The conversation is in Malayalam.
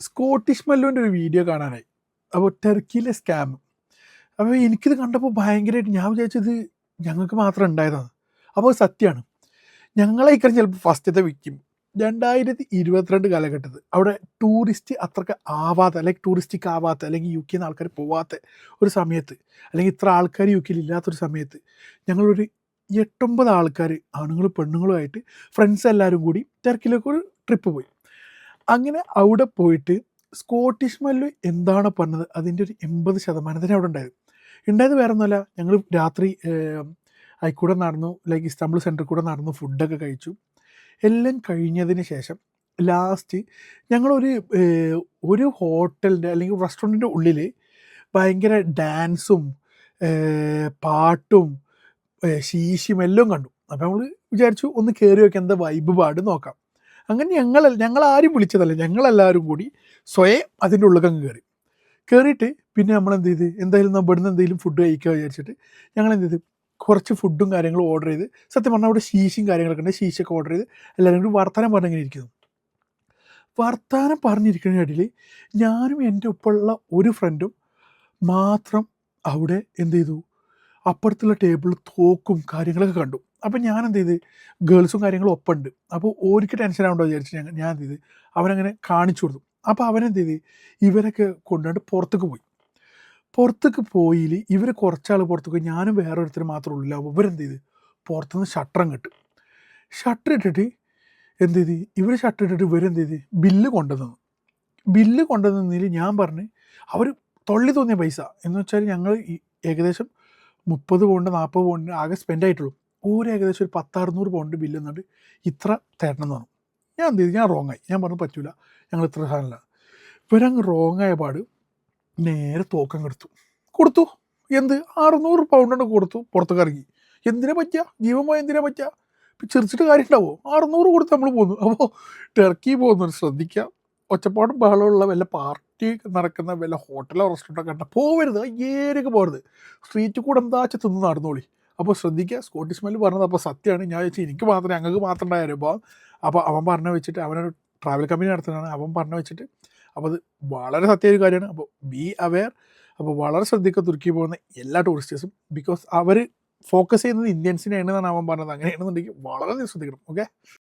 സ്കോട്ടിഷ് മെല്ലോൻ്റെ ഒരു വീഡിയോ കാണാനായി. അപ്പോൾ ടർക്കിയിലെ സ്കാം. അപ്പോൾ എനിക്കിത് കണ്ടപ്പോൾ ഭയങ്കരമായിട്ട് ഞാൻ വിചാരിച്ചത് ഞങ്ങൾക്ക് മാത്രം ഉണ്ടായതാണ്. അപ്പോൾ സത്യമാണ്. ഞങ്ങളേക്കാരം ചിലപ്പോൾ ഫസ്റ്റത്തെ വിക്ടിം. 2022 കാലഘട്ടത്തിൽ അവിടെ ടൂറിസ്റ്റ് അത്രയ്ക്ക് ആവാത്ത, അല്ലെങ്കിൽ ടൂറിസ്റ്റിക് ആവാത്ത, അല്ലെങ്കിൽ യു കെന്ന് ആൾക്കാർ പോവാത്ത ഒരു സമയത്ത്, അല്ലെങ്കിൽ ഇത്ര ആൾക്കാർ യു കെയിൽ ഇല്ലാത്തൊരു സമയത്ത് ഞങ്ങളൊരു 8-9 ആൾക്കാർ, ആണുങ്ങളും പെണ്ണുങ്ങളുമായിട്ട് ഫ്രണ്ട്സ് എല്ലാവരും കൂടി ടർക്കിയിലേക്ക് ഒരു ട്രിപ്പ് പോയി. അങ്ങനെ അവിടെ പോയിട്ട് സ്കോട്ടിഷ് മെല്ല് എന്താണ് പറഞ്ഞത് അതിൻ്റെ ഒരു 80% തന്നെ അവിടെ ഉണ്ടായത് വേറെ ഒന്നുമല്ല. ഞങ്ങൾ രാത്രി അതിൽക്കൂടെ നടന്നു, ലൈക്ക് ഇസ്താംബുൾ സെൻറ്ററിൽ കൂടെ നടന്നു, ഫുഡൊക്കെ കഴിച്ചു. എല്ലാം കഴിഞ്ഞതിന് ശേഷം ലാസ്റ്റ് ഞങ്ങളൊരു ഒരു ഹോട്ടലിൻ്റെ അല്ലെങ്കിൽ റെസ്റ്റോറൻറ്റിൻ്റെ ഉള്ളിൽ ഭയങ്കര ഡാൻസും പാട്ടും ശീശിയും എല്ലാം കണ്ടു. അപ്പോൾ നമ്മൾ വിചാരിച്ചു ഒന്ന് കയറി നോക്കി എന്താ വൈബ് പാട് നോക്കാം. അങ്ങനെ ഞങ്ങളാരും വിളിച്ചതല്ല, ഞങ്ങളെല്ലാവരും കൂടി സ്വയം അതിൻ്റെ ഉള്ളിലങ്ങ് കയറിയിട്ട് പിന്നെ നമ്മളെന്ത് ചെയ്ത് എന്തായാലും ഇവിടുന്ന് എന്തെങ്കിലും ഫുഡ് കഴിക്കുക വിചാരിച്ചിട്ട് ഞങ്ങളെന്ത് ചെയ്ത് കുറച്ച് ഫുഡും കാര്യങ്ങളും ഓർഡർ ചെയ്ത്, സത്യം പറഞ്ഞാൽ അവിടെ ശീശയും കാര്യങ്ങളൊക്കെ ഉണ്ട്, ശീശയൊക്കെ ഓർഡർ ചെയ്ത് എല്ലാവരും കൂടി വർത്തമാനം പറഞ്ഞിങ്ങനെ ഇരിക്കുന്നു. വർത്തമാനം പറഞ്ഞിരിക്കുന്ന ഇടയിൽ ഞാനും എൻ്റെ ഒപ്പമുള്ള ഒരു ഫ്രണ്ടും മാത്രം അവിടെ എന്ത് ചെയ്തു, അപ്പുറത്തുള്ള ടേബിളിൽ തോക്കും കാര്യങ്ങളൊക്കെ കണ്ടു. അപ്പം ഞാൻ എന്ത് ചെയ്ത്, ഗേൾസും കാര്യങ്ങളും ഒപ്പമുണ്ട്, അപ്പോൾ ഓർക്ക് ടെൻഷൻ ആവണ്ടോ വിചാരിച്ച് ഞാൻ എന്ത് ചെയ്ത് അവനങ്ങനെ കാണിച്ചു കൊടുത്തു. അപ്പോൾ അവനെന്ത് ചെയ്ത് ഇവരൊക്കെ കൊണ്ടുപോയിട്ട് പുറത്തേക്ക് പോയിൽ ഇവർ കുറച്ചാൾ പുറത്തേക്ക് പോയി, ഞാനും വേറൊരുത്തർ മാത്രമേ ഉള്ളൂ. അപ്പോൾ ഇവരെന്ത് ചെയ്ത് പുറത്തുനിന്ന് ഷട്ടർ ഇട്ടിട്ട് എന്ത് ചെയ്ത് ഷട്ടർ ഇട്ടിട്ട് ഇവരെന്ത് ചെയ്ത് ബില്ല് കൊണ്ടുവന്നതിൽ ഞാൻ പറഞ്ഞ് അവർ തൊള്ളി തോന്നിയ പൈസ എന്ന് വെച്ചാൽ ഞങ്ങൾ ഏകദേശം 30 പൗണ്ട് 40 പൗണ്ടിന് ആകെ സ്പെൻഡ് ആയിട്ടുള്ളൂ. ഏകദേശം ഒരു 1000-600 പൗണ്ട് ബില്ല് എന്നിട്ട് ഇത്ര തരണം എന്ന് പറഞ്ഞു. ഞാൻ എന്ത് ചെയ്തു, ഞാൻ റോങ്ങായി. ഞാൻ പറഞ്ഞു പറ്റൂല, ഞങ്ങൾ ഇത്ര സാധനമില്ല. ഇവരങ്ങ് റോങ്ങായ പാട് നേരെ തോക്കം കൊടുത്തു. എന്ത് 600 പൗണ്ടാണ് കൊടുത്തു, പുറത്തേക്ക് ഇറങ്ങി. എന്തിനാ പറ്റുക, ജീവൻ പോയ എന്തിനാ പറ്റുക, ഇപ്പം ചിരിച്ചിട്ട് കാര്യം ഉണ്ടാവോ? 600 കൊടുത്ത് നമ്മൾ പോന്നു. അപ്പോൾ ടർക്കി പോകുന്നവർ ശ്രദ്ധിക്കുക, ഒച്ചപ്പാടും ബഹളമുള്ള വല്ല പാർട്ടി നടക്കുന്ന വല്ല ഹോട്ടലോ റെസ്റ്റോറൻറ്റോ കണ്ട പോകരുത്, ഏരൊക്കെ പോകരുത്. സ്ട്രീറ്റിൽ കൂടെ എന്താ തിന്ന് നടന്നോളി. അപ്പോൾ ശ്രദ്ധിക്കുക. സ്കോട്ടിഷ് മെല്ല് പറഞ്ഞത് അപ്പോൾ സത്യമാണ്. ഞാൻ ചോദിച്ചാൽ ഞങ്ങൾക്ക് മാത്രം ഉണ്ടായ അനുഭവം. അപ്പോൾ അവൻ പറഞ്ഞു വെച്ചിട്ട്, അവനൊരു ട്രാവൽ കമ്പനി നടത്തുന്നതാണ്, അവൻ പറഞ്ഞു വെച്ചിട്ട്, അപ്പോൾ അത് വളരെ സത്യ ഒരു കാര്യമാണ്. അപ്പോൾ ബി അവെയർ. അപ്പോൾ വളരെ ശ്രദ്ധിക്കുക തുർക്കി പോകുന്ന എല്ലാ ടൂറിസ്റ്റേഴ്സും, ബിക്കോസ് അവർ ഫോക്കസ് ചെയ്യുന്നത് ഇന്ത്യൻസിനെയാണ് എന്നാണ് അവൻ പറഞ്ഞത്. അങ്ങനെയാണെന്നുണ്ടെങ്കിൽ വളരെ ശ്രദ്ധിക്കണം. ഓക്കെ.